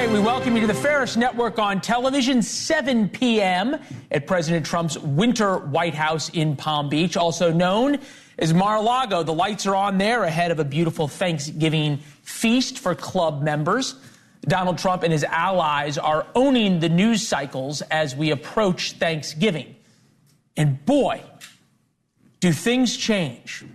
right, we welcome you to the Ferris Network on television, 7 p.m. at President Trump's winter White House in Palm Beach, also known as Mar-a-Lago. The lights are on there ahead of a beautiful Thanksgiving feast for club members. Donald Trump and his allies are owning the news cycles as we approach Thanksgiving. And boy, do things change.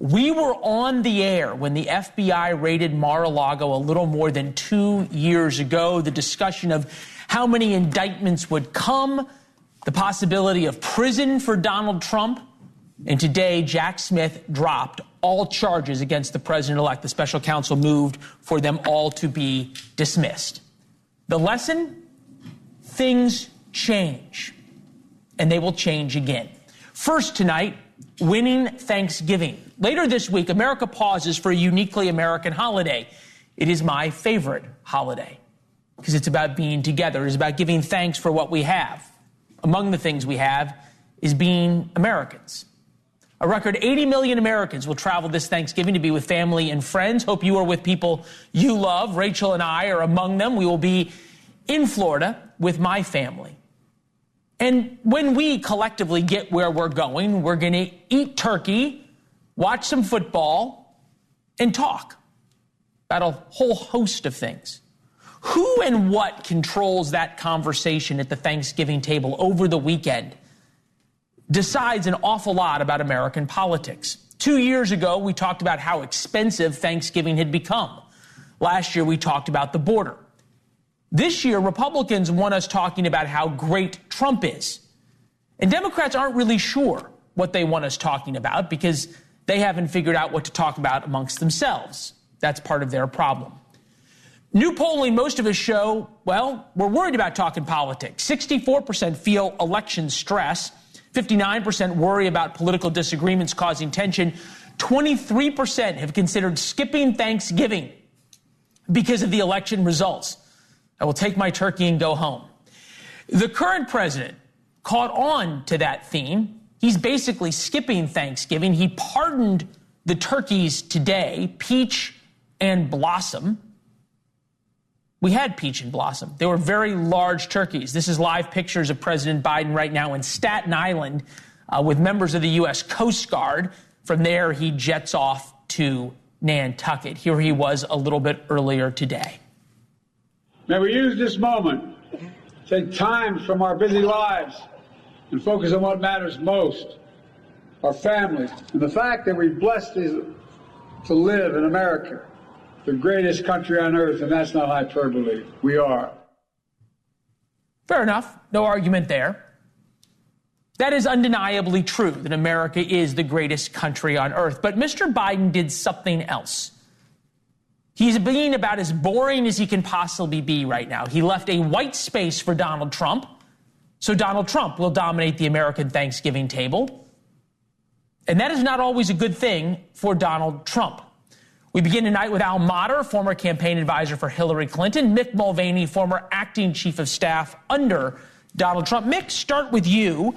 We were on the air when the FBI raided Mar-a-Lago a little more than 2 years ago. The discussion of how many indictments would come, the possibility of prison for Donald Trump. And today, Jack Smith dropped all charges against the president-elect. The special counsel moved for them all to be dismissed. The lesson? Things change, and they will change again. First tonight, winning Thanksgiving. Later this week, America pauses for a uniquely American holiday. It is my favorite holiday because it's about being together. It's about giving thanks for what we have. Among the things we have is being Americans. A record 80 million Americans will travel this Thanksgiving to be with family and friends. Hope you are with people you love. Rachel and I are among them. We will be in Florida with my family. And when we collectively get where we're going, we're going to eat turkey, watch some football, and talk about a whole host of things. Who and what controls that conversation at the Thanksgiving table over the weekend decides an awful lot about American politics. 2 years ago, we talked about how expensive Thanksgiving had become. Last year, we talked about the border. This year, Republicans want us talking about how great Trump is. And Democrats aren't really sure what they want us talking about because they haven't figured out what to talk about amongst themselves. That's part of their problem. New polling most of us show, well, we're worried about talking politics. 64% feel election stress. 59% worry about political disagreements causing tension. 23% have considered skipping Thanksgiving because of the election results. I will take my turkey and go home. The current president caught on to that theme. He's basically skipping Thanksgiving. He pardoned the turkeys today, Peach and Blossom. We had Peach and Blossom. They were very large turkeys. This is live pictures of President Biden right now in Staten Island with members of the U.S. Coast Guard. From there, he jets off to Nantucket. Here he was a little bit earlier today. May we use this moment, take time from our busy lives and focus on what matters most, our families, and the fact that we're blessed to live in America, the greatest country on earth, and that's not hyperbole. We are. Fair enough. No argument there. That is undeniably true, that America is the greatest country on earth. But Mr. Biden did something else. He's being about as boring as he can possibly be right now. He left a white space for Donald Trump, so Donald Trump will dominate the American Thanksgiving table. And that is not always a good thing for Donald Trump. We begin tonight with Al Motter, former campaign advisor for Hillary Clinton, Mick Mulvaney, former acting chief of staff under Donald Trump. Mick, start with you.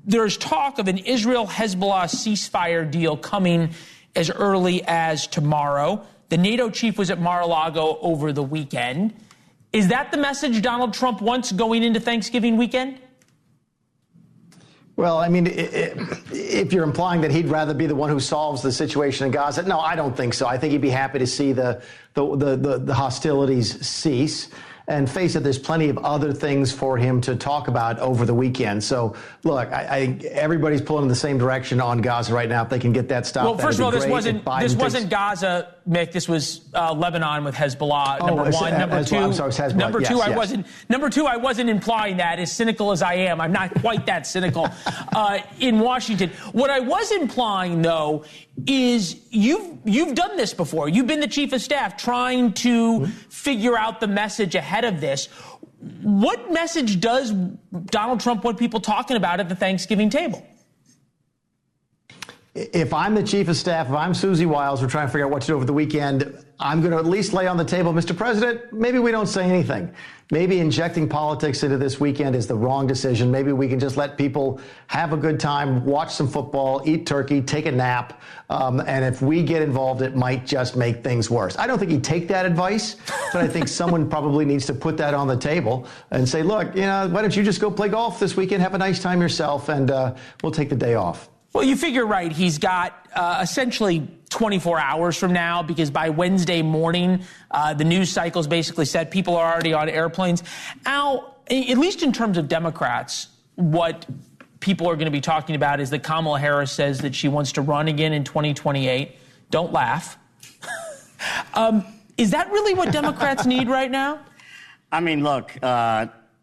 There's talk of an Israel-Hezbollah ceasefire deal coming as early as tomorrow. The NATO chief was at Mar-a-Lago over the weekend. Is that the message Donald Trump wants going into Thanksgiving weekend? Well, I mean, if you're implying that he'd rather be the one who solves the situation in Gaza, no, I don't think so. I think he'd be happy to see the hostilities cease. And face it, there's plenty of other things for him to talk about over the weekend. So, look, everybody's pulling in the same direction on Gaza right now. If they can get that stopped, well, first of all, this wasn't Gaza, Mick. This was Lebanon with Hezbollah. Number one, number two. I'm sorry, Hezbollah. Number two, yes. I wasn't implying that. As cynical as I am, I'm not quite that cynical. In Washington, what I was implying, though, is you've done this before. You've been the chief of staff trying to figure out the message ahead of this. What message does Donald Trump want people talking about at the Thanksgiving table? if I'm the chief of staff, if I'm Susie Wiles, we're trying to figure out what to do over the weekend, I'm going to at least lay on the table, Mr. President, maybe we don't say anything. Maybe injecting politics into this weekend is the wrong decision. Maybe we can just let people have a good time, watch some football, eat turkey, take a nap. And if we get involved, it might just make things worse. I don't think he'd take that advice, but I think someone probably needs to put that on the table and say, look, why don't you just go play golf this weekend, have a nice time yourself, and we'll take the day off. Well, you figure, right, he's got essentially 24 hours from now, because by Wednesday morning, the news cycle's basically said people are already on airplanes. Al, at least in terms of Democrats, what people are going to be talking about is that Kamala Harris says that she wants to run again in 2028. Don't laugh. Is that really what Democrats need right now? I mean, look,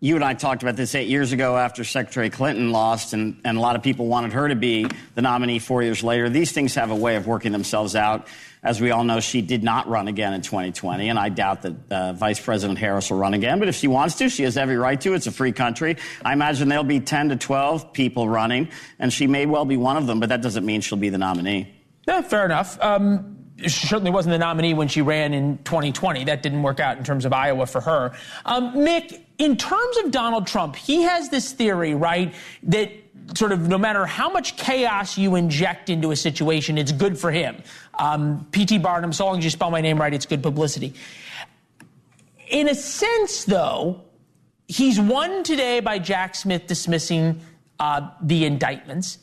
you and I talked about this 8 years ago after Secretary Clinton lost, and a lot of people wanted her to be the nominee 4 years later. These things have a way of working themselves out. As we all know, she did not run again in 2020, and I doubt that Vice President Harris will run again. But if she wants to, she has every right to. It's a free country. I imagine there'll be 10 to 12 people running, and she may well be one of them, but that doesn't mean she'll be the nominee. Yeah, fair enough. She certainly wasn't the nominee when she ran in 2020. That didn't work out in terms of Iowa for her. Mick, in terms of Donald Trump, he has this theory, right, that sort of no matter how much chaos you inject into a situation, it's good for him. P.T. Barnum, so long as you spell my name right, it's good publicity. In a sense, though, he's won today by Jack Smith dismissing the indictments.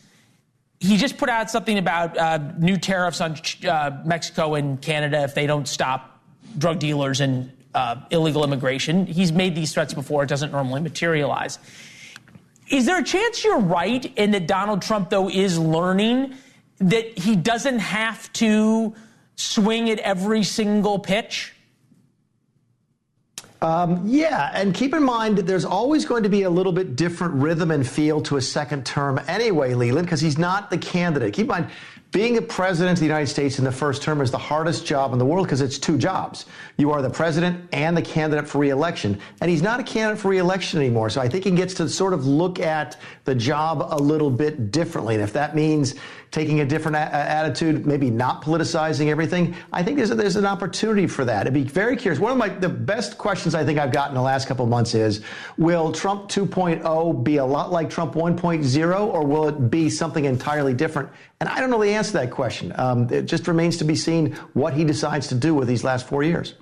He just put out something about new tariffs on Mexico and Canada if they don't stop drug dealers and illegal immigration. He's made these threats before. It doesn't normally materialize. Is there a chance you're right and that Donald Trump, though, is learning that he doesn't have to swing at every single pitch? Yeah, and keep in mind that there's always going to be a little bit different rhythm and feel to a second term anyway, Leland, because he's not the candidate. Keep in mind, being a president of the United States in the first term is the hardest job in the world because it's two jobs. You are the president and the candidate for re-election, and he's not a candidate for re-election anymore. So I think he gets to sort of look at the job a little bit differently. And if that means taking a different attitude, maybe not politicizing everything, I think there's an opportunity for that. I'd be very curious. One of the best questions I think I've gotten in the last couple of months is, will Trump 2.0 be a lot like Trump 1.0, or will it be something entirely different? And I don't know the answer to that question. It just remains to be seen what he decides to do with these last 4 years.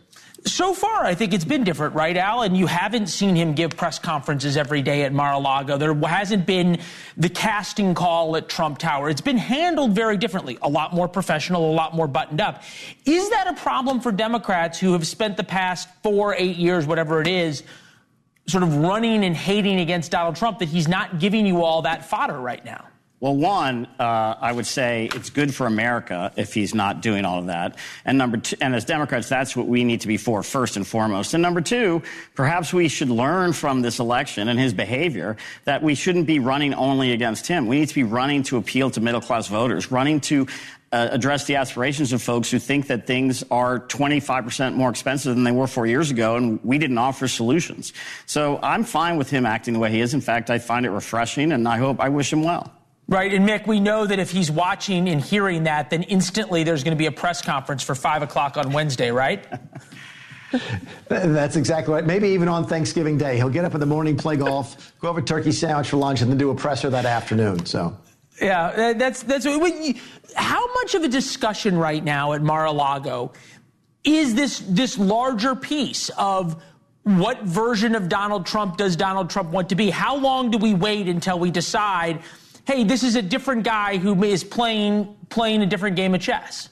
So far, I think it's been different, right, Al? And you haven't seen him give press conferences every day at Mar-a-Lago. There hasn't been the casting call at Trump Tower. It's been handled very differently, a lot more professional, a lot more buttoned up. Is that a problem for Democrats who have spent the past 4-8 years, whatever it is, sort of running and hating against Donald Trump, that he's not giving you all that fodder right now? Well, one, I would say it's good for America if he's not doing all of that. And number two, and as Democrats, that's what we need to be for first and foremost. And number two, perhaps we should learn from this election and his behavior that we shouldn't be running only against him. We need to be running to appeal to middle-class voters, running to address the aspirations of folks who think that things are 25% more expensive than they were 4 years ago, and we didn't offer solutions. So I'm fine with him acting the way he is. In fact, I find it refreshing, and I wish him well. Right. And Mick, we know that if he's watching and hearing that, then instantly there's going to be a press conference for 5 o'clock on Wednesday, right? That's exactly right. Maybe even on Thanksgiving Day. He'll get up in the morning, play golf, go have a turkey sandwich for lunch, and then do a presser that afternoon. So, yeah, that's how much of a discussion right now at Mar-a-Lago is this larger piece of what version of Donald Trump does Donald Trump want to be? How long do we wait until we decide, hey, this is a different guy who is playing a different game of chess?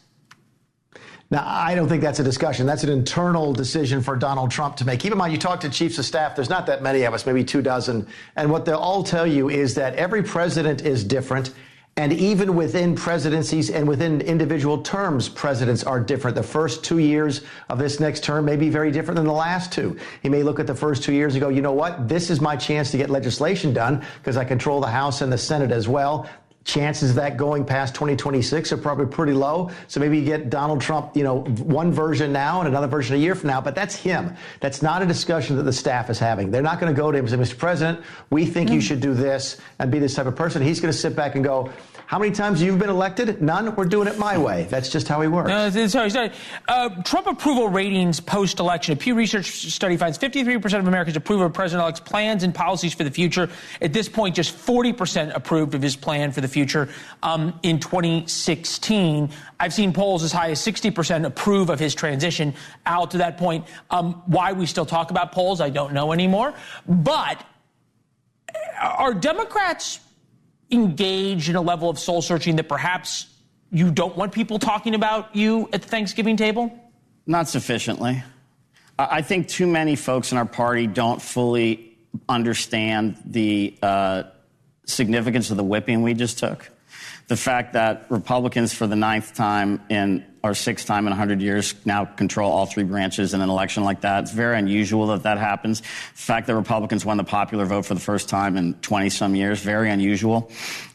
Now, I don't think that's a discussion. That's an internal decision for Donald Trump to make. Keep in mind, you talk to chiefs of staff. There's not that many of us, maybe 24. And what they'll all tell you is that every president is different. And even within presidencies and within individual terms, presidents are different. The first 2 years of this next term may be very different than the last two. He may look at the first 2 years and go, you know what? This is my chance to get legislation done because I control the House and the Senate as well. Chances of that going past 2026 are probably pretty low. So maybe you get Donald Trump, one version now and another version a year from now. But that's him. That's not a discussion that the staff is having. They're not going to go to him and say, Mr. President, we think you should do this and be this type of person. He's going to sit back and go, How many times you've been elected? None. We're doing it my way. That's just how he works. Sorry. Trump approval ratings post-election. A Pew Research study finds 53% of Americans approve of President-elect's plans and policies for the future. At this point, just 40% approved of his plan for the future. In 2016, I've seen polls as high as 60% approve of his transition. Al, to that point, why we still talk about polls, I don't know anymore. But are Democrats engaged in a level of soul searching that perhaps you don't want people talking about you at the Thanksgiving table? Not sufficiently. I think too many folks in our party don't fully understand the significance of the whipping we just took. The fact that Republicans for the 9th time or 6th time in 100 years now control all 3 branches in an election like that. It's very unusual that happens. The fact that Republicans won the popular vote for the first time in 20-some years, very unusual.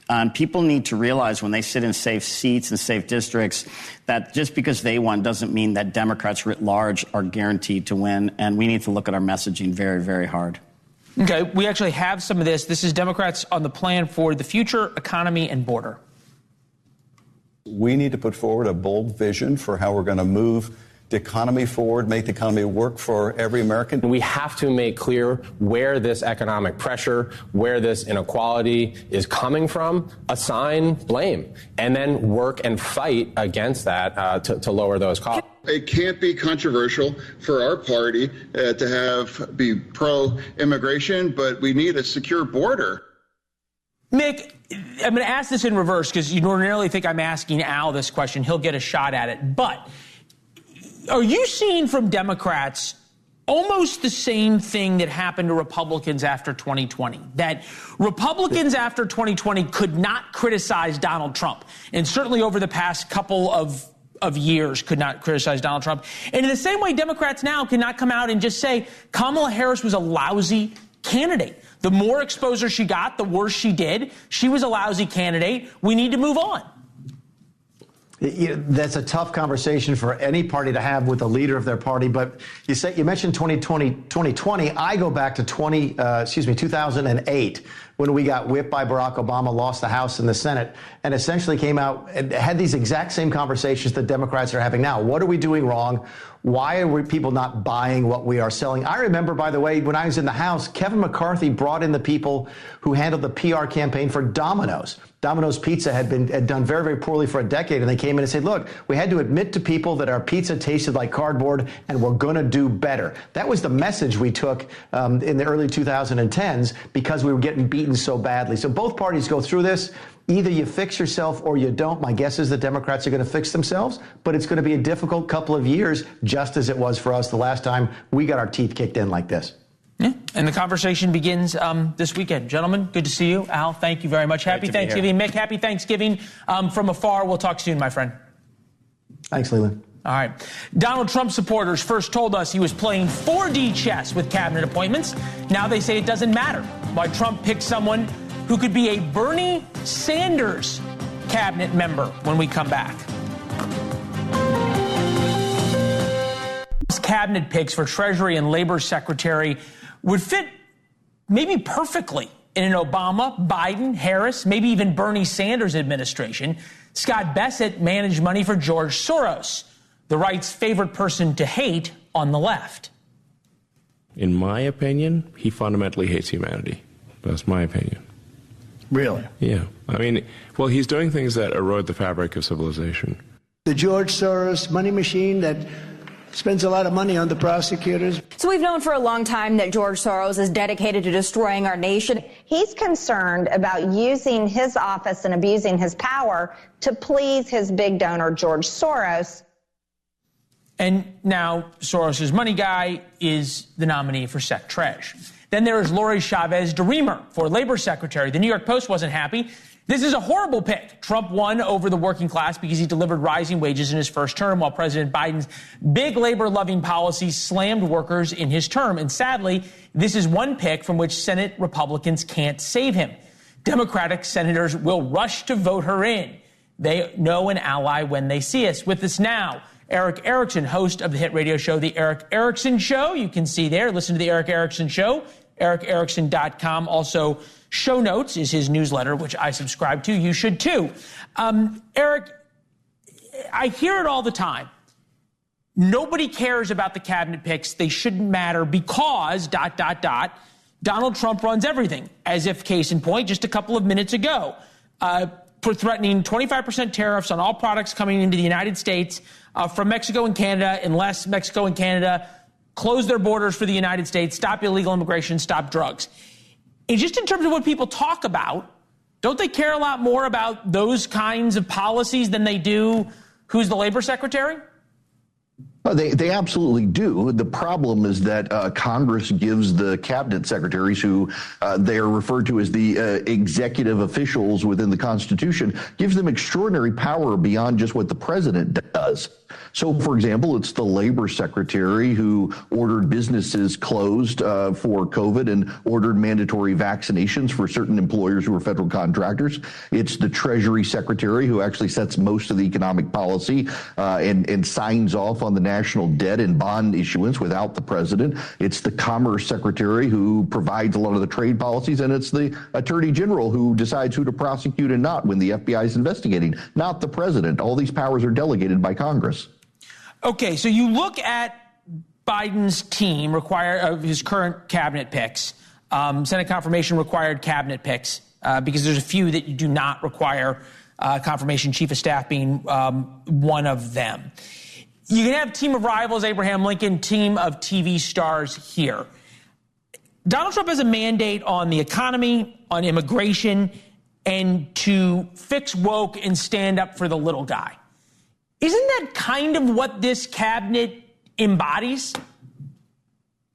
And people need to realize when they sit in safe seats and safe districts that just because they won doesn't mean that Democrats writ large are guaranteed to win. And we need to look at our messaging very, very hard. Okay, we actually have some of this. This is Democrats on the plan for the future, economy, and border. We need to put forward a bold vision for how we're going to move the economy forward, make the economy work for every American. We have to make clear where this economic pressure, where this inequality is coming from, assign blame, and then work and fight against that to lower those costs. It can't be controversial for our party to be pro-immigration, but we need a secure border. Mick, I'm going to ask this in reverse because you ordinarily think I'm asking Al this question. He'll get a shot at it. But are you seeing from Democrats almost the same thing that happened to Republicans after 2020? That Republicans after 2020 could not criticize Donald Trump, and certainly over the past couple of years could not criticize Donald Trump. And in the same way, Democrats now cannot come out and just say Kamala Harris was a lousy candidate. The more exposure she got, the worse she did. She was a lousy candidate. We need to move on. That's a tough conversation for any party to have with the leader of their party. But you mentioned 2020. I go back to 2008 when we got whipped by Barack Obama, lost the House and the Senate, and essentially came out and had these exact same conversations that Democrats are having now. What are we doing wrong? Why are people not buying what we are selling? I remember, by the way, when I was in the House, Kevin McCarthy brought in the people who handled the PR campaign for Domino's. Domino's Pizza had done very, very poorly for a decade, and they came in and said, look, we had to admit to people that our pizza tasted like cardboard, and we're going to do better. That was the message we took in the early 2010s because we were getting beaten so badly. So both parties go through this. Either you fix yourself or you don't. My guess is the Democrats are going to fix themselves, but it's going to be a difficult couple of years, just as it was for us the last time we got our teeth kicked in like this. Yeah, and the conversation begins this weekend. Gentlemen, good to see you. Al, thank you very much. Happy Thanksgiving. Mick, happy Thanksgiving from afar. We'll talk soon, my friend. Thanks, Leland. All right. Donald Trump supporters first told us he was playing 4D chess with cabinet appointments. Now they say it doesn't matter why Trump picked someone who could be a Bernie Sanders cabinet member when we come back. Cabinet picks for Treasury and Labor Secretary would fit maybe perfectly in an Obama, Biden, Harris, maybe even Bernie Sanders administration. Scott Bessent managed money for George Soros, the right's favorite person to hate on the left. In my opinion, he fundamentally hates humanity. That's my opinion. Really? Yeah. I mean, well, he's doing things that erode the fabric of civilization. The George Soros money machine that spends a lot of money on the prosecutors. So we've known for a long time that George Soros is dedicated to destroying our nation. He's concerned about using his office and abusing his power to please his big donor, George Soros. And now Soros' money guy is the nominee for Sec Tresh. Then there is Lori Chavez DeRemer for Labor Secretary. The New York Post wasn't happy. This is a horrible pick. Trump won over the working class because he delivered rising wages in his first term, while President Biden's big labor-loving policies slammed workers in his term. And sadly, this is one pick from which Senate Republicans can't save him. Democratic senators will rush to vote her in. They know an ally when they see us. With us now, Eric Erickson, host of the hit radio show, The Eric Erickson Show. You can see there, listen to The Eric Erickson Show ericerickson.com. Also, Show Notes is his newsletter, which I subscribe to. You should too. Eric, I hear it all the time. Nobody cares about the cabinet picks. They shouldn't matter because ... Donald Trump runs everything, as if, case in point, just a couple of minutes ago, for threatening 25% tariffs on all products coming into the United States from Mexico and Canada, unless Mexico and Canada close their borders for the United States, stop illegal immigration, stop drugs. And just in terms of what people talk about, don't they care a lot more about those kinds of policies than they do who's the labor secretary? They absolutely do. The problem is that Congress gives the cabinet secretaries, who they are referred to as the executive officials within the Constitution, gives them extraordinary power beyond just what the president does. So, for example, it's the labor secretary who ordered businesses closed for COVID and ordered mandatory vaccinations for certain employers who are federal contractors. It's the Treasury secretary who actually sets most of the economic policy and signs off on the national debt and bond issuance without the president. It's the Commerce secretary who provides a lot of the trade policies, and it's the Attorney General who decides who to prosecute and not when the FBI is investigating, not the president. All these powers are delegated by Congress. Okay, so you look at Biden's team, his current cabinet picks, Senate confirmation required cabinet picks, because there's a few that you do not require confirmation, chief of staff being one of them. You can have team of rivals, Abraham Lincoln, team of TV stars here. Donald Trump has a mandate on the economy, on immigration, and to fix woke and stand up for the little guy. Isn't that kind of what this cabinet embodies?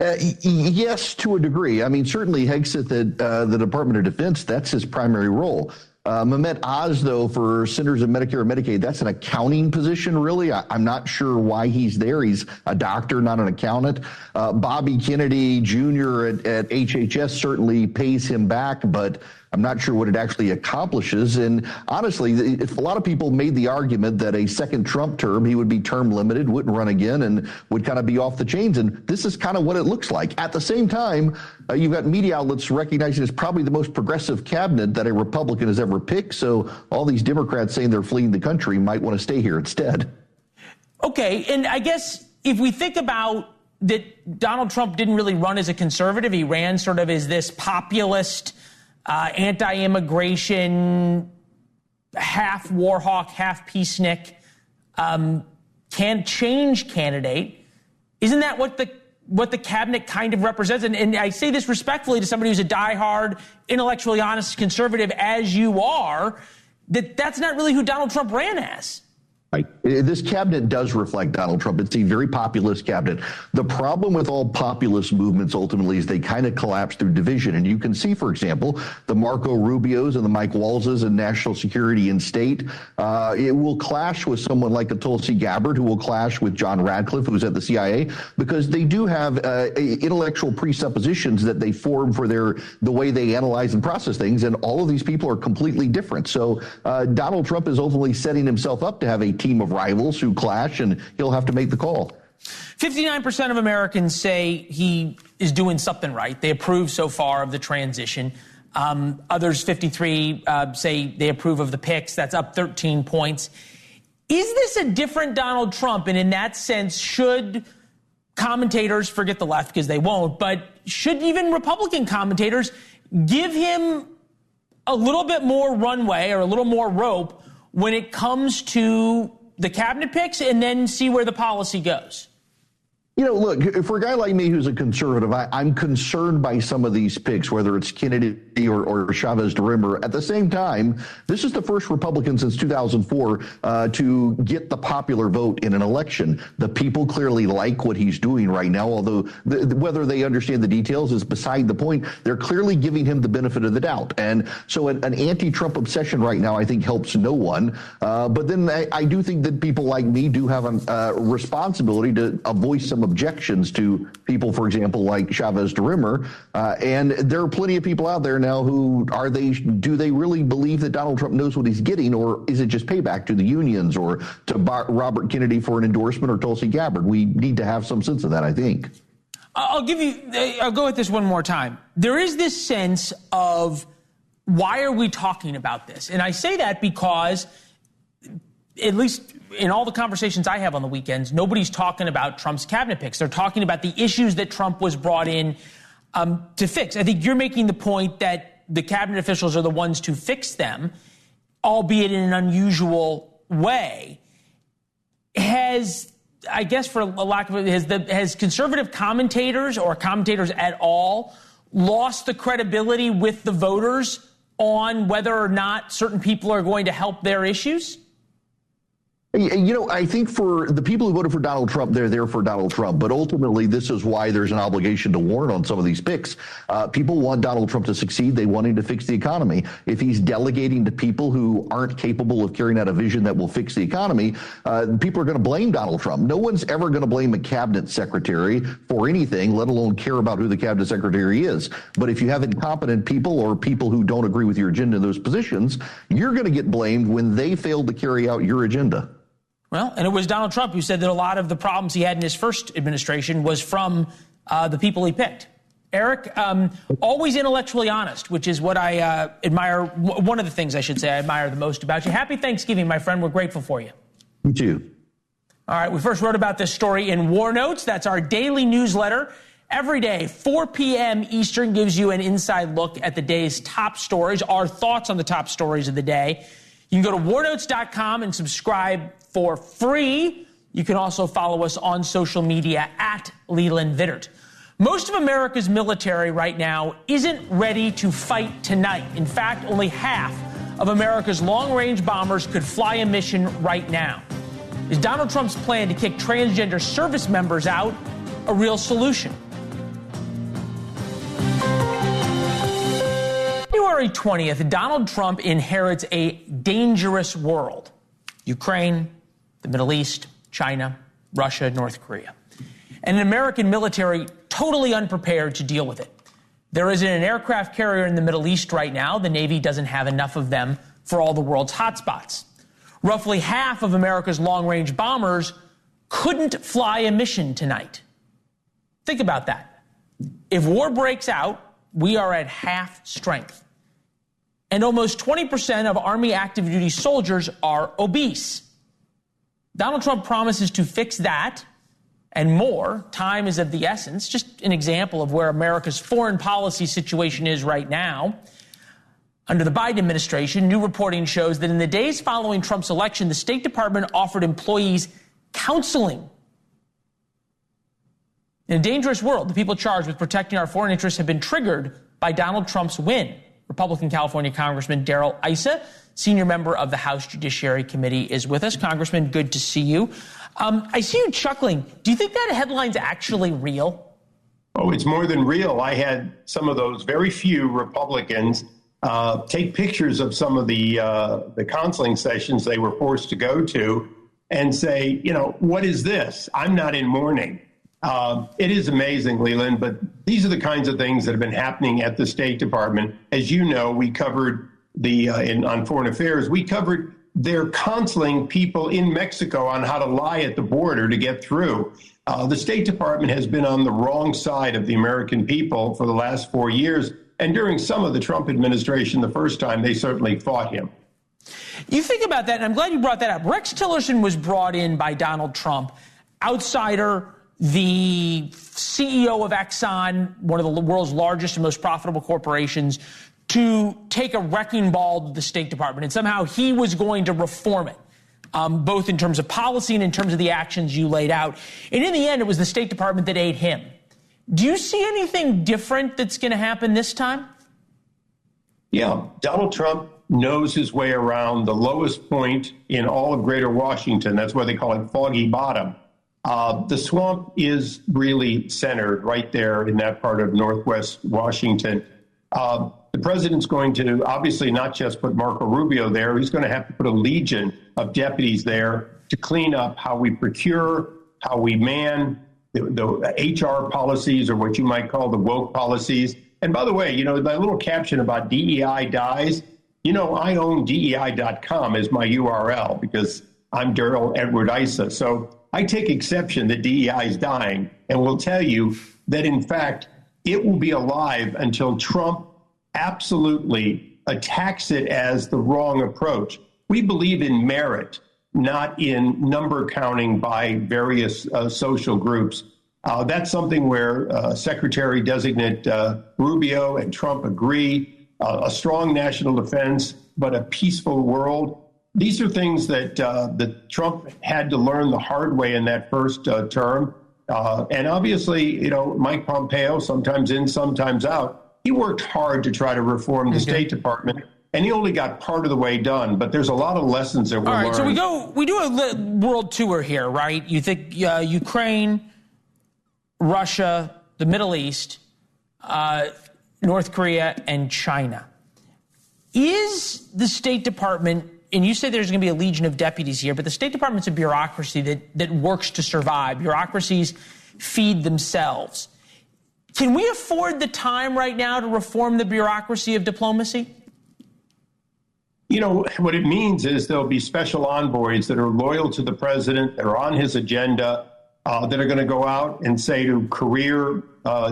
Yes, to a degree. I mean, certainly Hegseth at the Department of Defense, that's his primary role. Mehmet Oz, though, for Centers of Medicare and Medicaid, that's an accounting position, really. I'm not sure why he's there. He's a doctor, not an accountant. Bobby Kennedy Jr. at HHS certainly pays him back, but I'm not sure what it actually accomplishes. And honestly, if a lot of people made the argument that a second Trump term, he would be term limited, wouldn't run again, and would kind of be off the chains. And this is kind of what it looks like. At the same time, you've got media outlets recognizing it's probably the most progressive cabinet that a Republican has ever picked. So all these Democrats saying they're fleeing the country might want to stay here instead. Okay. And I guess if we think about that, Donald Trump didn't really run as a conservative. He ran sort of as this populist, anti-immigration, half war hawk, half peacenik, can change candidate. Isn't that what the cabinet kind of represents? And I say this respectfully to somebody who's a diehard, intellectually honest conservative, as you are, that's not really who Donald Trump ran as. Right. This cabinet does reflect Donald Trump. It's a very populist cabinet. The problem with all populist movements ultimately is they kind of collapse through division. And you can see, for example, the Marco Rubios and the Mike Walzes in national security and state. It will clash with someone like a Tulsi Gabbard, who will clash with John Radcliffe, who's at the CIA, because they do have intellectual presuppositions that they form for the way they analyze and process things. And all of these people are completely different. So Donald Trump is ultimately setting himself up to have a team of rivals who clash, and he'll have to make the call. 59% of Americans say he is doing something right. They approve so far of the transition. Others, 53, say they approve of the picks. That's up 13 points. Is this a different Donald Trump? And in that sense, should commentators, forget the left because they won't, but should even Republican commentators give him a little bit more runway or a little more rope when it comes to the cabinet picks, and then see where the policy goes? You know, look, for a guy like me who's a conservative, I'm concerned by some of these picks, whether it's Kennedy or Chavez DeRimmer. At the same time, this is the first Republican since 2004 to get the popular vote in an election. The people clearly like what he's doing right now, although whether they understand the details is beside the point. They're clearly giving him the benefit of the doubt. And so an anti-Trump obsession right now, I think, helps no one. But then I do think that people like me do have a responsibility to voice some objections to people, for example, like Chavez DeRimmer. And there are plenty of people out there now who do they really believe that Donald Trump knows what he's getting, or is it just payback to the unions or to Robert Kennedy for an endorsement or Tulsi Gabbard? We need to have some sense of that, I think. I'll go at this one more time. There is this sense of, why are we talking about this? And I say that because, at least in all the conversations I have on the weekends, nobody's talking about Trump's cabinet picks. They're talking about the issues that Trump was brought in to fix. I think you're making the point that the cabinet officials are the ones to fix them, albeit in an unusual way. Has conservative commentators or commentators at all lost the credibility with the voters on whether or not certain people are going to help their issues? I think for the people who voted for Donald Trump, they're there for Donald Trump. But ultimately, this is why there's an obligation to warn on some of these picks. People want Donald Trump to succeed. They want him to fix the economy. If he's delegating to people who aren't capable of carrying out a vision that will fix the economy, people are going to blame Donald Trump. No one's ever going to blame a cabinet secretary for anything, let alone care about who the cabinet secretary is. But if you have incompetent people or people who don't agree with your agenda in those positions, you're going to get blamed when they failed to carry out your agenda. Well, and it was Donald Trump who said that a lot of the problems he had in his first administration was from the people he picked. Eric, always intellectually honest, which is what I admire. One of the things I should say I admire the most about you. Happy Thanksgiving, my friend. We're grateful for you. You too. All right. We first wrote about this story in War Notes. That's our daily newsletter. Every day, 4 p.m. Eastern gives you an inside look at the day's top stories, our thoughts on the top stories of the day. You can go to warnotes.com and subscribe for free. You can also follow us on social media at Leland Vittert. Most of America's military right now isn't ready to fight tonight. In fact, only half of America's long-range bombers could fly a mission right now. Is Donald Trump's plan to kick transgender service members out a real solution? January 20th, Donald Trump inherits a dangerous world. Ukraine, the Middle East, China, Russia, North Korea. And an American military totally unprepared to deal with it. There isn't an aircraft carrier in the Middle East right now. The Navy doesn't have enough of them for all the world's hotspots. Roughly half of America's long-range bombers couldn't fly a mission tonight. Think about that. If war breaks out, we are at half strength. And almost 20% of Army active duty soldiers are obese. Donald Trump promises to fix that and more. Time is of the essence. Just an example of where America's foreign policy situation is right now. Under the Biden administration, new reporting shows that in the days following Trump's election, the State Department offered employees counseling. In a dangerous world, the people charged with protecting our foreign interests have been triggered by Donald Trump's win. Republican California Congressman Darrell Issa, senior member of the House Judiciary Committee, is with us. Congressman, good to see you. I see you chuckling. Do you think that headline's actually real? Oh, it's more than real. I had some of those very few Republicans take pictures of some of the counseling sessions they were forced to go to and say, what is this? I'm not in mourning. It is amazing, Leland, but these are the kinds of things that have been happening at the State Department. As you know, we covered on Foreign Affairs, we covered their counseling people in Mexico on how to lie at the border to get through. The State Department has been on the wrong side of the American people for the last 4 years. And during some of the Trump administration, the first time, they certainly fought him. You think about that, and I'm glad you brought that up. Rex Tillerson was brought in by Donald Trump, outsider, the CEO of Exxon, one of the world's largest and most profitable corporations, to take a wrecking ball to the State Department. And somehow he was going to reform it, both in terms of policy and in terms of the actions you laid out. And in the end, it was the State Department that ate him. Do you see anything different that's going to happen this time? Yeah, Donald Trump knows his way around the lowest point in all of Greater Washington. That's why they call it Foggy Bottom. The swamp is really centered right there in that part of Northwest Washington. The president's going to obviously not just put Marco Rubio there. He's going to have to put a legion of deputies there to clean up how we procure, how we man, the HR policies, or what you might call the woke policies. And by the way, that little caption about DEI dies, I own DEI.com as my URL because I'm Darrell Edward Issa. So I take exception that DEI is dying and will tell you that, in fact, it will be alive until Trump absolutely attacks it as the wrong approach. We believe in merit, not in number counting by various social groups. That's something where Secretary-designate Rubio and Trump agree. A strong national defense, but a peaceful world. These are things that Trump had to learn the hard way in that first term. And obviously, Mike Pompeo, sometimes in, sometimes out, he worked hard to try to reform the State Department. And he only got part of the way done, but there's a lot of lessons that we'll learn. All right, so we do a world tour here, right? You think Ukraine, Russia, the Middle East, North Korea, and China. Is the State Department, and you say there's going to be a legion of deputies here, but the State Department's a bureaucracy that works to survive. Bureaucracies feed themselves. Can we afford the time right now to reform the bureaucracy of diplomacy? What it means is there'll be special envoys that are loyal to the president, that are on his agenda, that are going to go out and say to career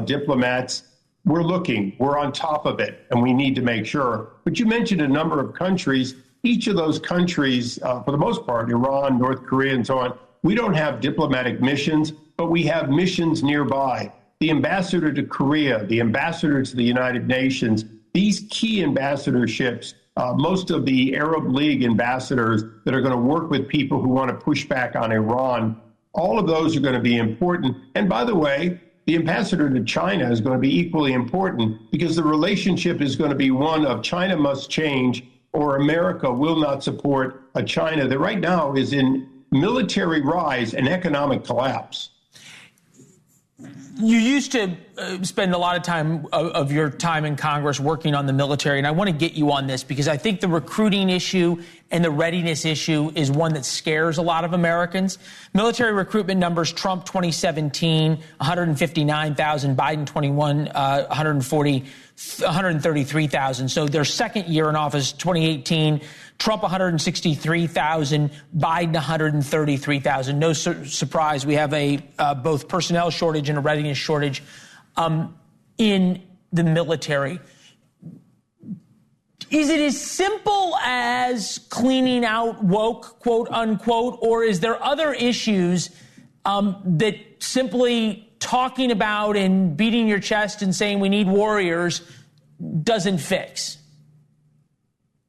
diplomats, we're looking, we're on top of it, and we need to make sure. But you mentioned a number of countries. Each of those countries, for the most part, Iran, North Korea, and so on, we don't have diplomatic missions, but we have missions nearby. The ambassador to Korea, the ambassador to the United Nations, these key ambassadorships, most of the Arab League ambassadors that are going to work with people who want to push back on Iran, all of those are going to be important. And by the way, the ambassador to China is going to be equally important because the relationship is going to be one of China must change or America will not support a China that right now is in military rise and economic collapse. You used to spend a lot of time of your time in Congress working on the military, and I want to get you on this because I think the recruiting issue and the readiness issue is one that scares a lot of Americans. Military recruitment numbers, Trump 2017, 159,000, Biden 21, 133,000. So their second year in office, 2018, Trump 163,000, Biden 133,000. No surprise, we have a both personnel shortage and a readiness shortage in the military. Is it as simple as cleaning out woke, quote unquote, or is there other issues that simply talking about and beating your chest and saying we need warriors doesn't fix?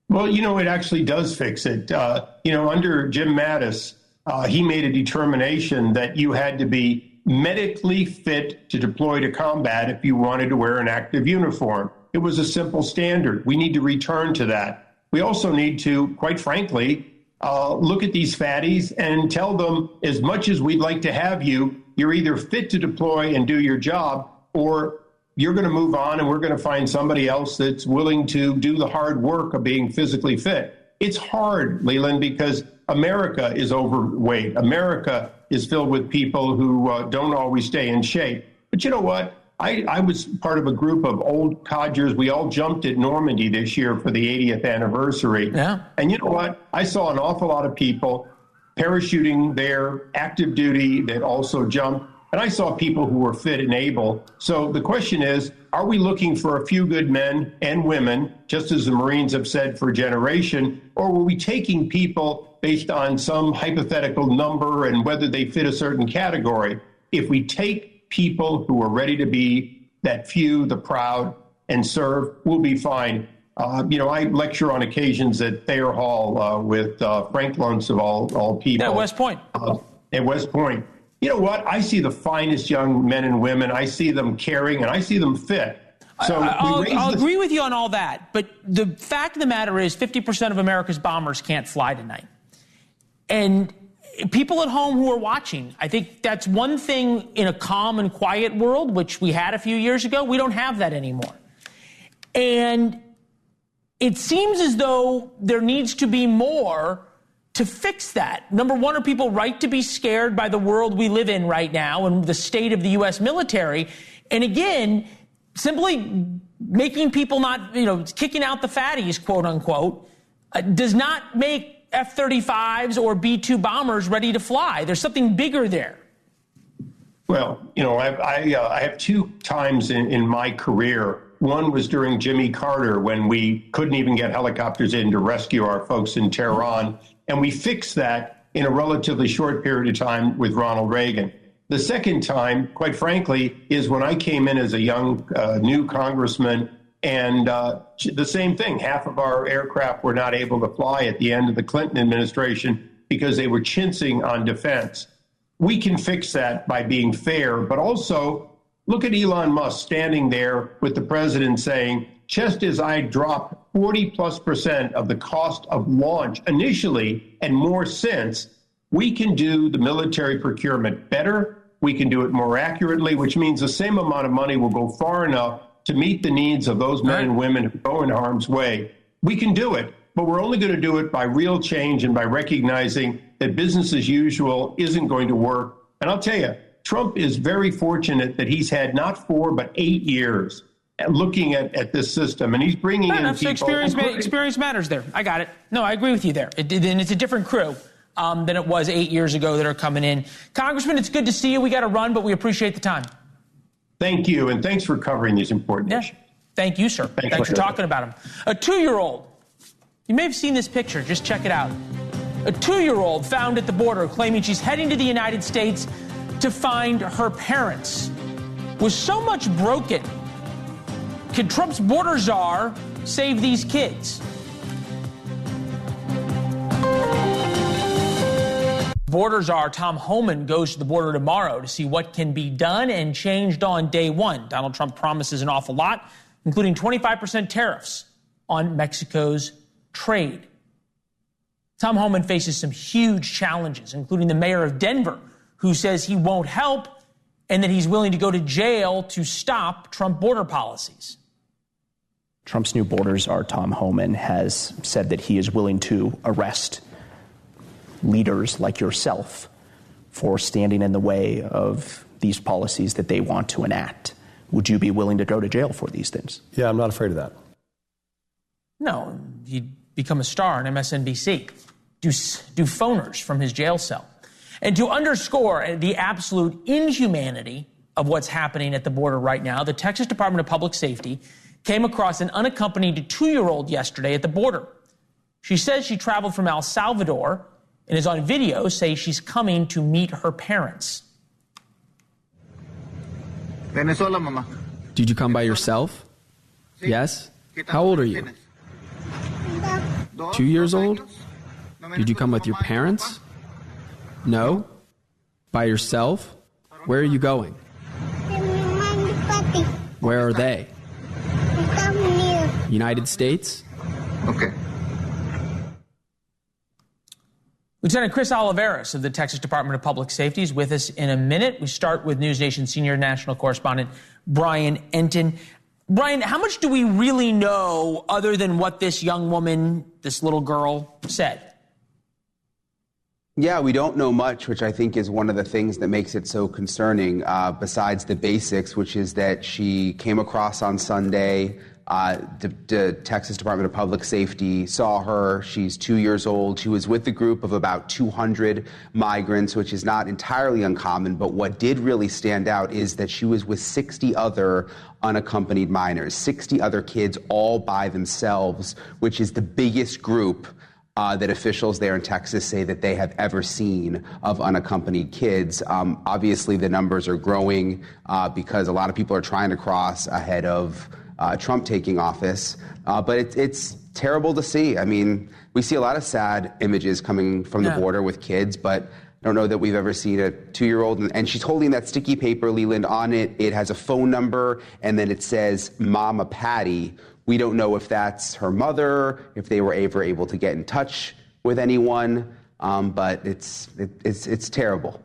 Well, it actually does fix it. Under Jim Mattis, he made a determination that you had to be medically fit to deploy to combat if you wanted to wear an active uniform. It was a simple standard. We need to return to that. We also need to, quite frankly, look at these fatties and tell them as much as we'd like to have you, you're either fit to deploy and do your job, or you're going to move on and we're going to find somebody else that's willing to do the hard work of being physically fit. It's hard, Leland, because America is overweight. America is filled with people who don't always stay in shape. But you know what? I was part of a group of old codgers. We all jumped at Normandy this year for the 80th anniversary. Yeah. And you know what? I saw an awful lot of people parachuting there, active duty, that also jumped. And I saw people who were fit and able. So the question is, are we looking for a few good men and women, just as the Marines have said for a generation, or were we taking people based on some hypothetical number and whether they fit a certain category? If we take people who are ready to be that few, the proud, and serve, we'll be fine. I lecture on occasions at Thayer Hall with Frank Luntz of all people. At West Point. At West Point. You know what? I see the finest young men and women. I see them caring, and I see them fit. So I'll agree with you on all that. But the fact of the matter is 50% of America's bombers can't fly tonight. And people at home who are watching, I think that's one thing in a calm and quiet world, which we had a few years ago. We don't have that anymore. And it seems as though there needs to be more to fix that. Number one, are people right to be scared by the world we live in right now and the state of the U.S. military? And again, simply making people not, kicking out the fatties, quote unquote, does not make F-35s or B-2 bombers ready to fly. There's something bigger there. Well, I have two times in my career. One was during Jimmy Carter when we couldn't even get helicopters in to rescue our folks in Tehran. And we fixed that in a relatively short period of time with Ronald Reagan. The second time, quite frankly, is when I came in as a young new congressman, and the same thing. Half of our aircraft were not able to fly at the end of the Clinton administration because they were chintzing on defense. We can fix that by being fair, but also look at Elon Musk standing there with the president saying, just as I dropped 40+% of the cost of launch initially and more since, we can do the military procurement better. We can do it more accurately, which means the same amount of money will go far enough to meet the needs of those men and women who go in harm's way. We can do it, but we're only going to do it by real change and by recognizing that business as usual isn't going to work. And I'll tell you, Trump is very fortunate that he's had not 4, but 8 years looking at this system, and he's bringing in people. Experience matters there. I got it. No, I agree with you there. And it's a different crew than it was 8 years ago that are coming in. Congressman, it's good to see you. We got to run, but we appreciate the time. Thank you, and thanks for covering these important issues. Thank you, sir. Thanks for talking about them. A 2-year-old, you may have seen this picture. Just check it out. A 2-year-old found at the border claiming she's heading to the United States to find her parents. Was so much broken. Can Trump's border czar save these kids? Border czar Tom Homan goes to the border tomorrow to see what can be done and changed on day one. Donald Trump promises an awful lot, including 25% tariffs on Mexico's trade. Tom Homan faces some huge challenges, including the mayor of Denver, who says he won't help and that he's willing to go to jail to stop Trump border policies. Trump's new border czar, Tom Homan, has said that he is willing to arrest leaders like yourself for standing in the way of these policies that they want to enact. Would you be willing to go to jail for these things? Yeah, I'm not afraid of that. No, he'd become a star on MSNBC, do phoners from his jail cell. And to underscore the absolute inhumanity of what's happening at the border right now, the Texas Department of Public Safety came across an unaccompanied 2-year-old yesterday at the border. She says she traveled from El Salvador and is on video saying she's coming to meet her parents. Venezuela, mama. Did you come by yourself? Yes? How old are you? 2 years old? Did you come with your parents? No? By yourself? Where are you going? Where are they? United States? Okay. Lieutenant Chris Oliveris of the Texas Department of Public Safety is with us in a minute. We start with NewsNation senior national correspondent Brian Entin. Brian, how much do we really know other than what this young woman, this little girl, said? Yeah, we don't know much, which I think is one of the things that makes it so concerning, besides the basics, which is that she came across on Sunday. The Texas Department of Public Safety saw her. She's 2 years old. She was with a group of about 200 migrants, which is not entirely uncommon. But what did really stand out is that she was with 60 other unaccompanied minors, 60 other kids all by themselves, which is the biggest group that officials there in Texas say that they have ever seen of unaccompanied kids. Obviously, the numbers are growing because a lot of people are trying to cross ahead of Trump taking office. But it's terrible to see. I mean, we see a lot of sad images coming from the border with kids, but I don't know that we've ever seen a 2-year-old. And she's holding that sticky paper, Leland. On it, it has a phone number, and then it says Mama Patty. We don't know if that's her mother, if they were ever able to get in touch with anyone, but it's terrible.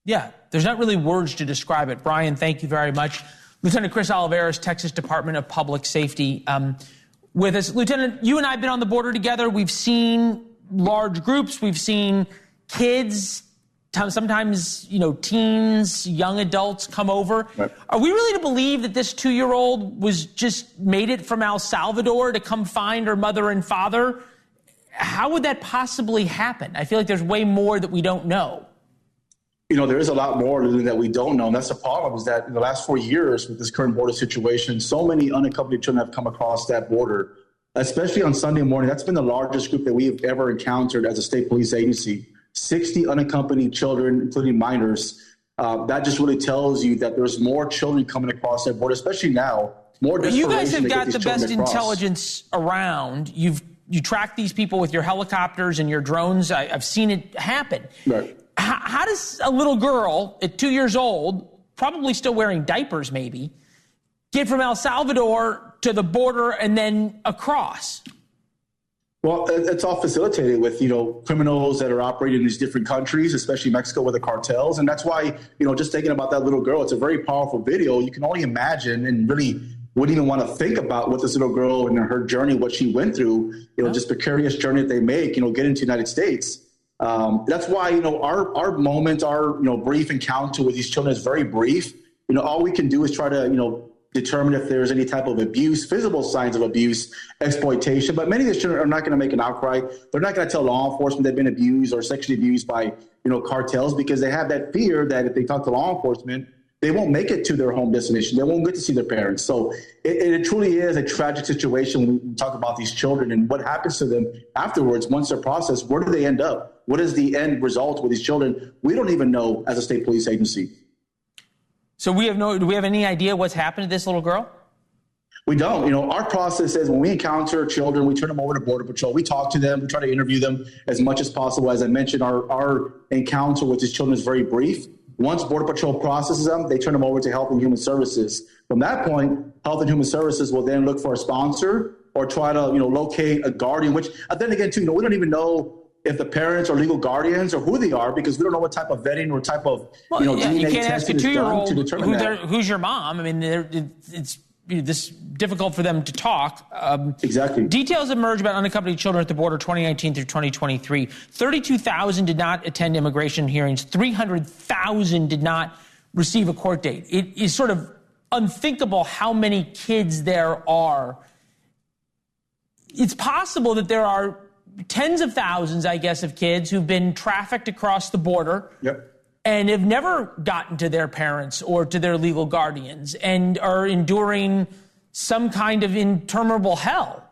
Yeah, there's not really words to describe it. Brian, thank you very much. Lieutenant Chris Oliveris, Texas Department of Public Safety, with us. Lieutenant, you and I have been on the border together. We've seen large groups. We've seen kids, sometimes, teens, young adults come over. Right. Are we really to believe that this 2-year-old was just made it from El Salvador to come find her mother and father? How would that possibly happen? I feel like there's way more that we don't know. There is a lot more that we don't know. And that's the problem, is that in the last 4 years with this current border situation, so many unaccompanied children have come across that border, especially on Sunday morning. That's been the largest group that we have ever encountered as a state police agency. 60 unaccompanied children, including minors. That just really tells you that there's more children coming across that border, especially now. More desperation. You guys have got the best across. intelligence around. You track these people with your helicopters and your drones. I've seen it happen. Right. How does a little girl at 2 years old, probably still wearing diapers maybe, get from El Salvador to the border and then across? Well, it's all facilitated with, criminals that are operating in these different countries, especially Mexico with the cartels. And that's why, just thinking about that little girl, it's a very powerful video. You can only imagine and really wouldn't even want to think about what this little girl and her journey, what she went through, just precarious journey that they make, get into the United States. That's why, our moment, our, brief encounter with these children is very brief. All we can do is try to, determine if there's any type of abuse, visible signs of abuse, exploitation. But many of these children are not going to make an outcry. They're not going to tell law enforcement they've been abused or sexually abused by, cartels, because they have that fear that if they talk to law enforcement, they won't make it to their home destination. They won't get to see their parents. So it truly is a tragic situation when we talk about these children and what happens to them afterwards. Once they're processed, where do they end up? What is the end result with these children? We don't even know as a state police agency. So do we have any idea what's happened to this little girl? We don't. Our process is when we encounter children, we turn them over to Border Patrol. We talk to them. We try to interview them as much as possible. As I mentioned, our encounter with these children is very brief. Once Border Patrol processes them, they turn them over to Health and Human Services. From that point, Health and Human Services will then look for a sponsor or try to, locate a guardian, which then again, too, we don't even know if the parents are legal guardians or who they are, because we don't know what type of vetting or type of, DNA you can't ask a testing is done to determine that. Who's your mom. I mean, it's this difficult for them to talk. Exactly. Details emerge about unaccompanied children at the border 2019 through 2023. 32,000 did not attend immigration hearings. 300,000 did not receive a court date. It is sort of unthinkable how many kids there are. It's possible that there are tens of thousands, I guess, of kids who've been trafficked across the border. Yep. And have never gotten to their parents or to their legal guardians and are enduring some kind of interminable hell.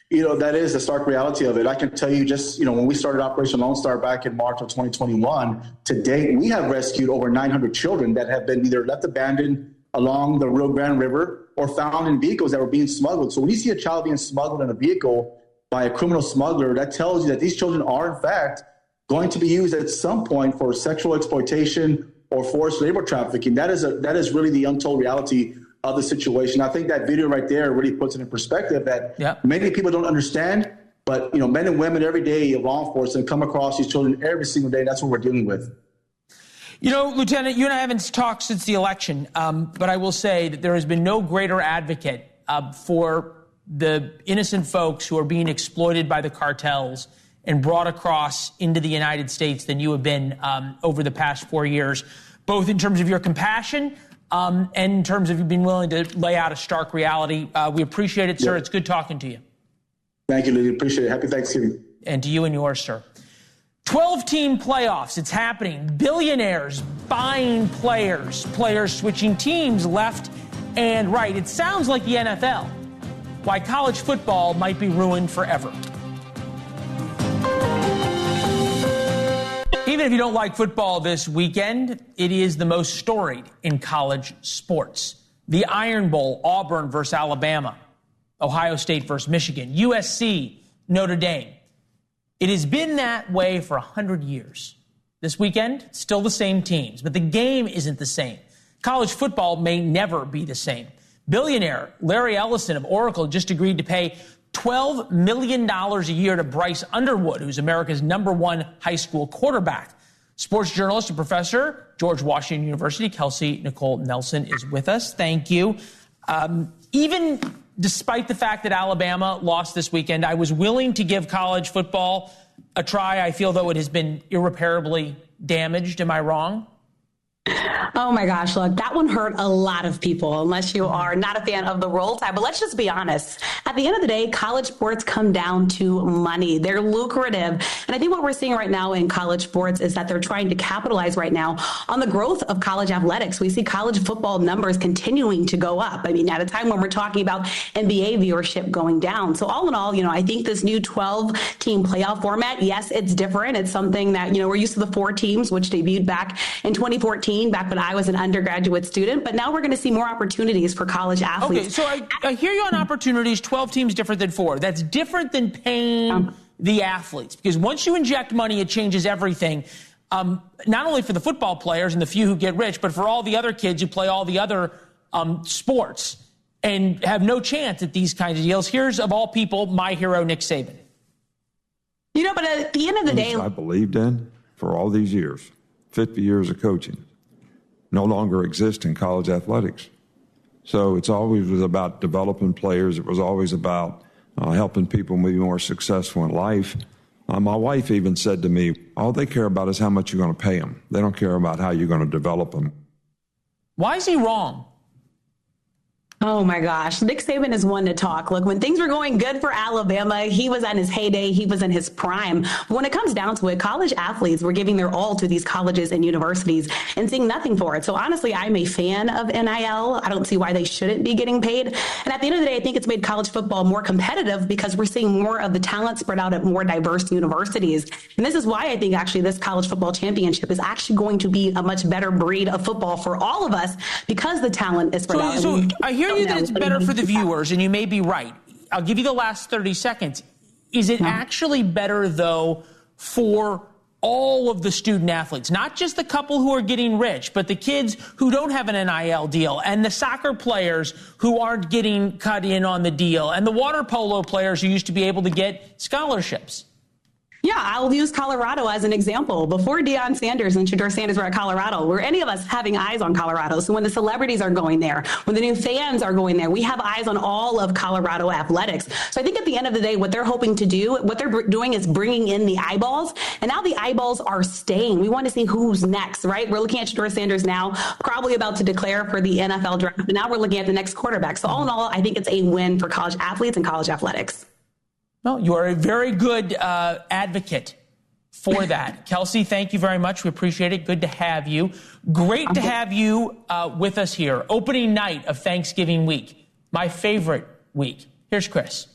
That is the stark reality of it. I can tell you just, when we started Operation Lone Star back in March of 2021, to date, we have rescued over 900 children that have been either left abandoned along the Rio Grande River or found in vehicles that were being smuggled. So when you see a child being smuggled in a vehicle by a criminal smuggler, that tells you that these children are, in fact, going to be used at some point for sexual exploitation or forced labor trafficking. That is really the untold reality of the situation. I think that video right there really puts it in perspective that many people don't understand, but men and women every day of law enforcement come across these children every single day. That's what we're dealing with. Lieutenant, you and I haven't talked since the election, but I will say that there has been no greater advocate for the innocent folks who are being exploited by the cartels and brought across into the United States than you have been over the past 4 years, both in terms of your compassion and in terms of you being willing to lay out a stark reality. We appreciate it, sir. It's good talking to you. Thank you, Lily. Appreciate it. Happy Thanksgiving. And to you and yours, sir. 12-team playoffs. It's happening. Billionaires buying players switching teams left and right. It sounds like the NFL. Why college football might be ruined forever. Even if you don't like football this weekend, it is the most storied in college sports. The Iron Bowl, Auburn versus Alabama, Ohio State versus Michigan, USC, Notre Dame. It has been that way for 100 years. This weekend, still the same teams, but the game isn't the same. College football may never be the same. Billionaire Larry Ellison of Oracle just agreed to pay $12 million a year to Bryce Underwood, who's America's #1 high school quarterback. Sports journalist and professor, George Washington University, Kelsey Nicole Nelson is with us. Thank you. Even despite the fact that Alabama lost this weekend, I was willing to give college football a try. I feel, though, it has been irreparably damaged. Am I wrong? Oh my gosh, look, that one hurt a lot of people, unless you are not a fan of the Roll Tide. But let's just be honest. At the end of the day, college sports come down to money. They're lucrative. And I think what we're seeing right now in college sports is that they're trying to capitalize right now on the growth of college athletics. We see college football numbers continuing to go up. I mean, at a time when we're talking about NBA viewership going down. So all in all, I think this new 12-team playoff format, yes, it's different. It's something that, we're used to the 4 teams, which debuted back in 2014, back when I was an undergraduate student, but now we're going to see more opportunities for college athletes. Okay, so I hear you on opportunities. 12 teams different than 4. That's different than paying the athletes, because once you inject money, it changes everything. Not only for the football players and the few who get rich, but for all the other kids who play all the other sports and have no chance at these kinds of deals. Here's, of all people, my hero, Nick Saban. But at the end of the day, I believed in for all these years, 50 years of coaching, no longer exist in college athletics. So it's always was about developing players. It was always about helping people be more successful in life. My wife even said to me, all they care about is how much you're going to pay them. They don't care about how you're going to develop them. Why is he wrong? Oh my gosh, Nick Saban is one to talk. Look, when things were going good for Alabama, he was at his heyday, he was in his prime. But when it comes down to it, college athletes were giving their all to these colleges and universities and seeing nothing for it. So honestly, I'm a fan of NIL. I don't see why they shouldn't be getting paid. And at the end of the day, I think it's made college football more competitive because we're seeing more of the talent spread out at more diverse universities. And this is why I think actually this college football championship is actually going to be a much better breed of football for all of us because the talent is spread out. So I hear you that it's better for the viewers, and you may be right. I'll give you the last 30 seconds. Is it actually better, though, for all of the student athletes, not just the couple who are getting rich, but the kids who don't have an NIL deal, and the soccer players who aren't getting cut in on the deal, and the water polo players who used to be able to get scholarships? Yeah, I'll use Colorado as an example. Before Deion Sanders and Shedeur Sanders were at Colorado, were any of us having eyes on Colorado? So when the celebrities are going there, when the new fans are going there, we have eyes on all of Colorado athletics. So I think at the end of the day, what they're hoping to do, what they're doing is bringing in the eyeballs. And now the eyeballs are staying. We want to see who's next, right? We're looking at Shedeur Sanders now, probably about to declare for the NFL draft. But now we're looking at the next quarterback. So all in all, I think it's a win for college athletes and college athletics. Well, you are a very good advocate for that. Kelsey, thank you very much. We appreciate it. Good to have you. Great to have you with us here. Opening night of Thanksgiving week, my favorite week. Here's Chris.